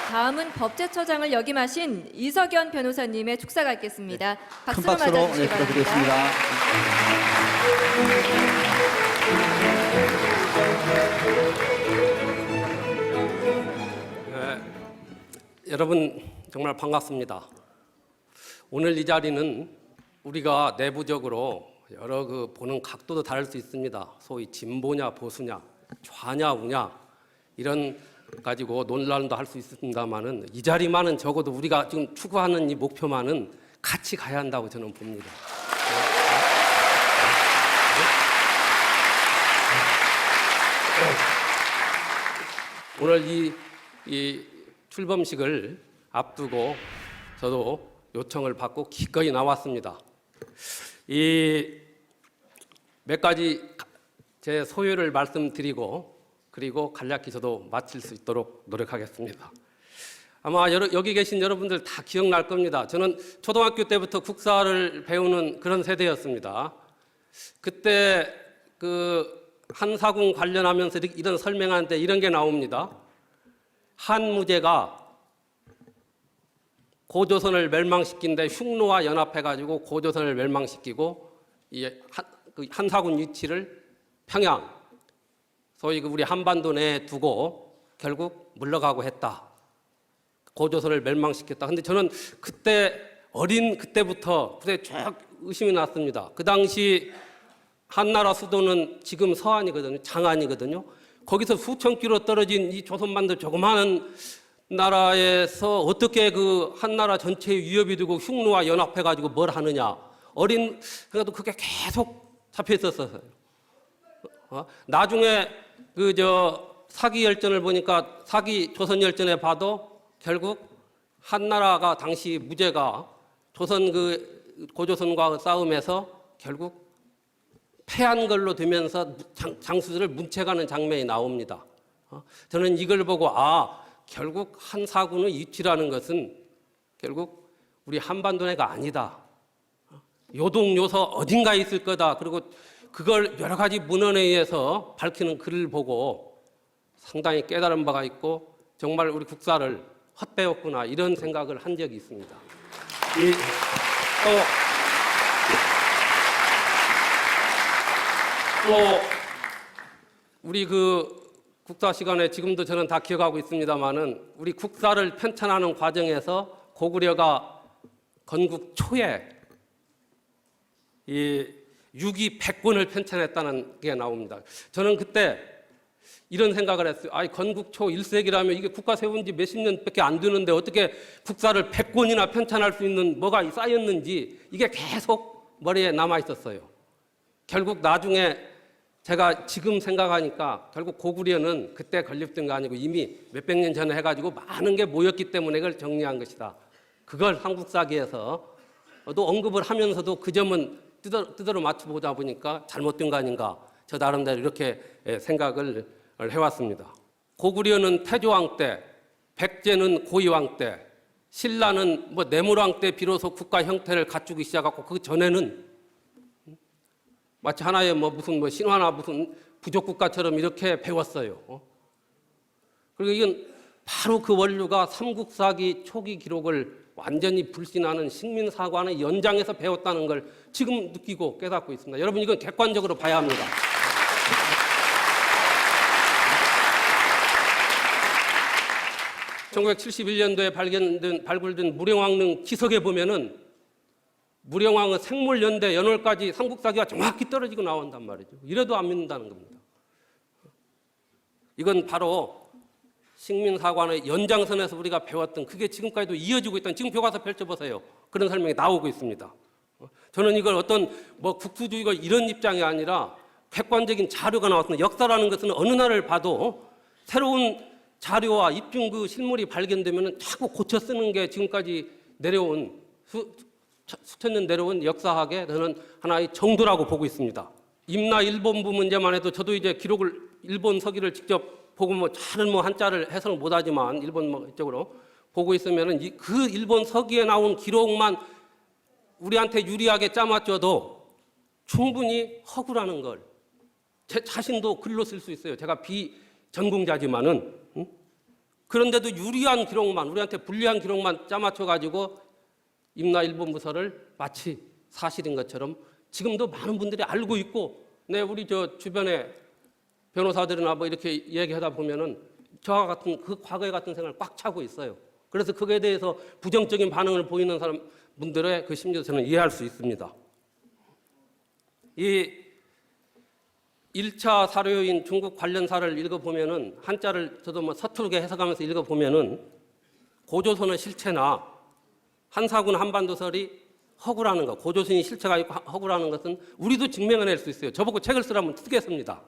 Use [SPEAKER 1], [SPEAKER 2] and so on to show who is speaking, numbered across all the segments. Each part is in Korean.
[SPEAKER 1] 다음은 법제처장을 역임하신 이석연 변호사님의 축사가 있겠습니다.
[SPEAKER 2] 큰
[SPEAKER 1] 박수로
[SPEAKER 2] 박수로
[SPEAKER 1] 맞아주시기 바랍니다.
[SPEAKER 2] 부탁드리겠습니다.
[SPEAKER 3] 여러분 정말 반갑습니다. 오늘 이 자리는 우리가 내부적으로 여러 보는 각도도 다를 수 있습니다. 소위 진보냐 보수냐 좌냐 우냐 이런 가지고 논란도 할 수 있습니다만은 이 자리만은 적어도 우리가 지금 추구하는 이 목표만은 같이 가야 한다고 저는 봅니다. 오늘 이 출범식을 앞두고 저도 요청을 받고 기꺼이 나왔습니다. 이 몇 가지 제 소요를 말씀드리고 그리고 간략히 저도 마칠 수 있도록 노력하겠습니다. 아마 여기 계신 여러분들 다 기억날 겁니다. 저는 초등학교 때부터 국사를 배우는 그런 세대였습니다. 그때 한사군 관련하면서 이런 설명하는데 이런 게 나옵니다. 한무제가 고조선을 멸망시킨데 흉노와 연합해가지고 고조선을 멸망시키고 한사군 위치를 평양, 소위 우리 한반도 내에 두고 결국 물러가고 했다. 고조선을 멸망시켰다. 근데 저는 그때부터 쭉 의심이 났습니다. 그 당시 한나라 수도는 지금 서안이거든요. 장안이거든요. 거기서 수천 킬로 떨어진 이 조선반도 조그마한 나라에서 어떻게 그 한나라 전체에 위협이 되고 흉노와 연합해가지고 뭘 하느냐. 그래도 그게 계속 잡혀 있었어요. 나중에 사기 열전을 보니까 사기 조선 열전에 봐도 결국 한나라가 당시 무제가 고조선과 싸움에서 결국 패한 걸로 되면서 장수들을 문책하는 장면이 나옵니다. 저는 이걸 보고 결국 한사군의 위치라는 것은 결국 우리 한반도 내가 아니다. 요동요서 어딘가에 있을 거다. 그리고 그걸 여러 가지 문헌에 의해서 밝히는 글을 보고 상당히 깨달은 바가 있고 정말 우리 국사를 헛배웠구나 이런 생각을 한 적이 있습니다. 우리 국사 시간에 지금도 저는 다 기억하고 있습니다만은 우리 국사를 편찬하는 과정에서 고구려가 건국 초에 이 유기 100권을 편찬했다는 게 나옵니다. 저는 그때 이런 생각을 했어요. 건국 초 1세기라면 이게 국가 세운 지 몇십 년밖에 안 되는데 어떻게 국사를 100권이나 편찬할 수 있는 뭐가 쌓였는지 이게 계속 머리에 남아 있었어요. 결국 나중에 제가 지금 생각하니까 결국 고구려는 그때 건립된 거 아니고 이미 몇백 년 전에 해가지고 많은 게 모였기 때문에 그걸 정리한 것이다. 그걸 한국사기에서 또 언급을 하면서도 그 점은 뜻으로 맞춰보다 보니까 잘못된 거 아닌가 저 나름대로 이렇게 생각을 해왔습니다. 고구려는 태조왕 때, 백제는 고이왕 때, 신라는 내물왕 때 비로소 국가 형태를 갖추기 시작하고 그 전에는 마치 하나의 무슨 신화나 무슨 부족국가처럼 이렇게 배웠어요. 그리고 이건 바로 그 원류가 삼국사기 초기 기록을 완전히 불신하는 식민사관의 연장에서 배웠다는 걸 지금 느끼고 깨닫고 있습니다. 여러분 이건 객관적으로 봐야 합니다. 1971년도에 발굴된 무령왕릉 기석에 보면은 무령왕은 생물연대 연월까지 삼국사기가 정확히 떨어지고 나온단 말이죠. 이래도 안 믿는다는 겁니다. 이건 바로 식민사관의 연장선에서 우리가 배웠던 그게 지금까지도 이어지고 있다는 지금 교과서 펼쳐보세요. 그런 설명이 나오고 있습니다. 저는 이걸 어떤 국수주의가 이런 입장이 아니라 객관적인 자료가 나왔습니다. 역사라는 것은 어느 날을 봐도 새로운 자료와 입증 실물이 발견되면 자꾸 고쳐 쓰는 게 지금까지 내려온 수천 년 내려온 역사학의 저는 하나의 정도라고 보고 있습니다. 임나 일본부 문제만 해도 저도 이제 기록을 일본 서기를 직접 보고 잘은 한자를 해석을 못하지만 일본 이쪽으로 보고 있으면은 그 일본 서기에 나온 기록만 우리한테 유리하게 짜맞춰도 충분히 허구라는 걸 제 자신도 글로 쓸 수 있어요. 제가 비전공자지만은 그런데도 유리한 기록만, 우리한테 불리한 기록만 짜맞춰가지고 임나일본부서를 마치 사실인 것처럼 지금도 많은 분들이 알고 있고, 네, 우리 저 주변에 변호사들이나 뭐 이렇게 얘기하다 보면은 저와 같은 그 과거에 같은 생각을 꽉 차고 있어요. 그래서 그거에 대해서 부정적인 반응을 보이는 사람 분들의 그 심리도 저는 이해할 수 있습니다. 이 1차 사료인 중국 관련사를 읽어보면은 한자를 저도 뭐 서툴게 해석하면서 읽어보면은 고조선의 실체나 한사군 한반도설이 허구라는 것, 고조선이 실체가 있고 허구라는 것은 우리도 증명해낼 수 있어요. 저보고 책을 쓰라면 쓰겠습니다.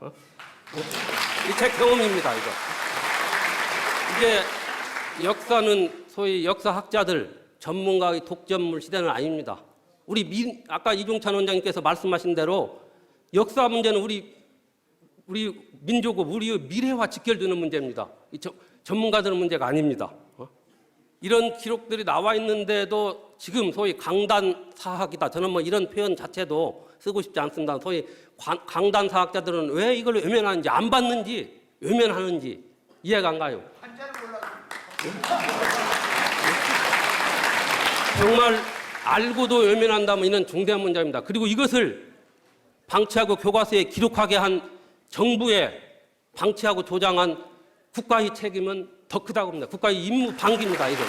[SPEAKER 3] 이 책 경험입니다, 이거. 이게 역사는 소위 역사학자들, 전문가의 독점물 시대는 아닙니다. 아까 이종찬 원장님께서 말씀하신 대로 역사 문제는 우리 민족의 우리의 미래와 직결되는 문제입니다. 전문가들의 문제가 아닙니다. 이런 기록들이 나와 있는데도 지금 소위 강단사학이다. 저는 뭐 이런 표현 자체도 쓰고 싶지 않습니다. 소위 강단사학자들은 왜 이걸 외면하는지, 안 받는지, 외면하는지 이해가 안 가요. 정말 알고도 외면한다면 이는 중대한 문제입니다. 그리고 이것을 방치하고 교과서에 기록하게 한 정부의 방치하고 조장한 국가의 책임은 더 크다고 봅니다. 국가의 임무 방기입니다, 이건.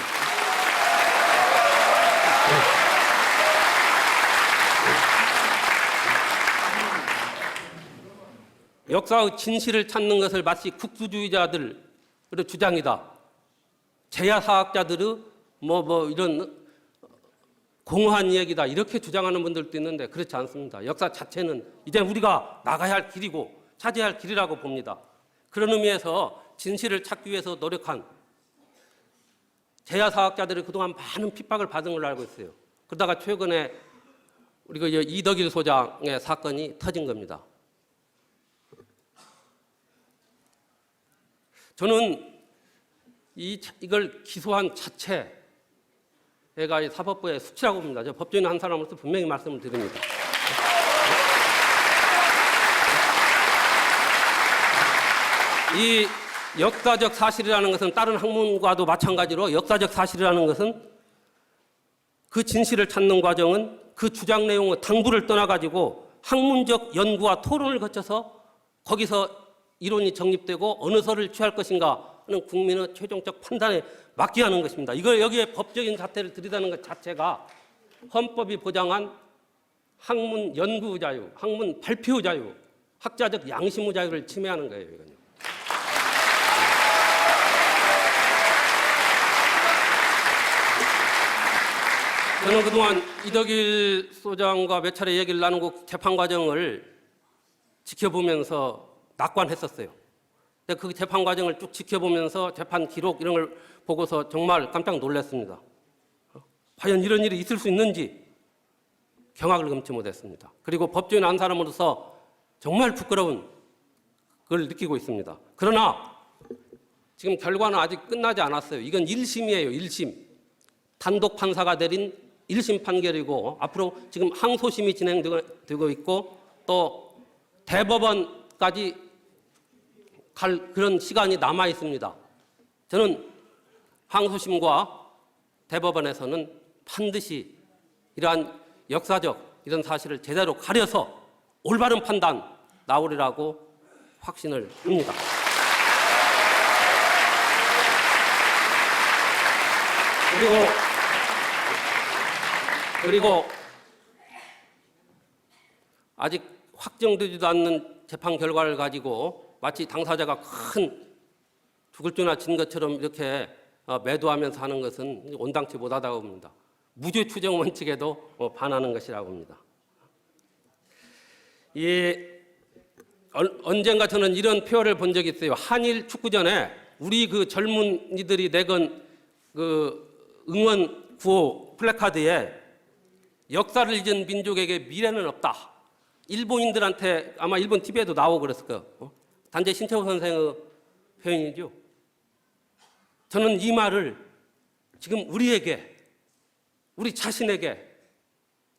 [SPEAKER 3] 역사의 진실을 찾는 것을 마치 국수주의자들의 주장이다. 제야사학자들의 이런 공허한 얘기다. 이렇게 주장하는 분들도 있는데 그렇지 않습니다. 역사 자체는 이제 우리가 나가야 할 길이고 차지해야 할 길이라고 봅니다. 그런 의미에서 진실을 찾기 위해서 노력한 제야사학자들이 그동안 많은 핍박을 받은 걸로 알고 있어요. 그러다가 최근에 우리가 이덕일 소장의 사건이 터진 겁니다. 저는 이걸 기소한 자체가 사법부의 수치라고 봅니다. 저 법조인 한 사람으로서 분명히 말씀을 드립니다. 이 역사적 사실이라는 것은 다른 학문과도 마찬가지로 역사적 사실이라는 것은 그 진실을 찾는 과정은 그 주장 내용의 당부를 떠나가지고 학문적 연구와 토론을 거쳐서 거기서 이론이 정립되고 어느 설을 취할 것인가 하는 국민의 최종적 판단에 맡겨야 하는 것입니다. 이걸 여기에 법적인 자태를 들이다는 것 자체가 헌법이 보장한 학문 연구 자유, 학문 발표 자유, 학자적 양심의 자유를 침해하는 거예요, 이건요. 저는 그동안 이덕일 소장과 몇 차례 얘기를 나누고 재판 과정을 지켜보면서 낙관했었어요. 근데 그 재판 과정을 쭉 지켜보면서 재판 기록 이런 걸 보고서 정말 깜짝 놀랐습니다. 과연 이런 일이 있을 수 있는지 경악을 금치 못했습니다. 그리고 법조인 한 사람으로서 정말 부끄러운 걸 느끼고 있습니다. 그러나 지금 결과는 아직 끝나지 않았어요. 이건 1심이에요. 1심. 단독 판사가 내린 1심 판결이고 앞으로 지금 항소심이 진행되고 있고 또 대법원까지 갈 그런 시간이 남아 있습니다. 저는 항소심과 대법원에서는 반드시 이러한 역사적 이런 사실을 제대로 가려서 올바른 판단 나오리라고 확신을 합니다. 그리고 아직 확정되지도 않는 재판 결과를 가지고 마치 당사자가 큰 죽을 죄나 진 것처럼 이렇게 매도하면서 하는 것은 온당치 못하다고 봅니다. 무죄 추정 원칙에도 반하는 것이라고 봅니다. 언젠가 저는 이런 표현을 본 적이 있어요. 한일 축구전에 우리 그 젊은이들이 내건 그 응원 구호 플래카드에 역사를 잊은 민족에게 미래는 없다. 일본인들한테 아마 일본 TV에도 나오고 그랬을 거예요. 단재 신채호 선생의 표현이죠. 저는 이 말을 지금 우리에게, 우리 자신에게,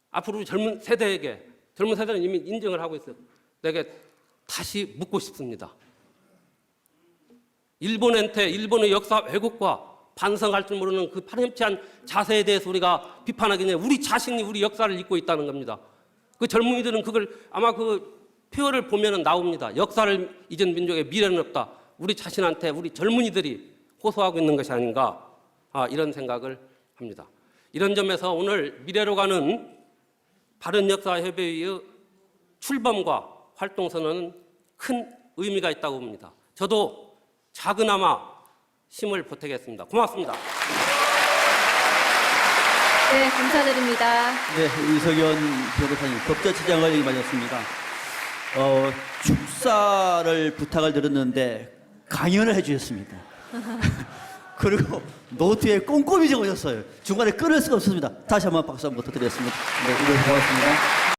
[SPEAKER 3] 앞으로 젊은 세대에게, 젊은 세대는 이미 인정을 하고 있어요. 내게 다시 묻고 싶습니다. 일본한테 일본의 역사 왜곡과 반성할 줄 모르는 그 파렴치한 자세에 대해서 우리가 비판하기 전에 우리 자신이 우리 역사를 잊고 있다는 겁니다. 그 젊은이들은 그걸 아마 그 표어를 보면은 나옵니다. 역사를 잊은 민족의 미래는 없다. 우리 자신한테 우리 젊은이들이 호소하고 있는 것이 아닌가 이런 생각을 합니다. 이런 점에서 오늘 미래로 가는 바른역사협의회의 출범과 활동선언은 큰 의미가 있다고 봅니다. 저도 작은아마 힘을 보태겠습니다. 고맙습니다.
[SPEAKER 1] 네, 감사드립니다.
[SPEAKER 2] 네, 이석연 변호사님, 법제처장을 여기 맞았습니다. 축사를 부탁을 드렸는데 강연을 해주셨습니다. 그리고 노트에 꼼꼼히 적어줬어요. 중간에 끊을 수가 없었습니다. 다시 한번 박수 한번 부탁드리겠습니다. 네, 고맙습니다.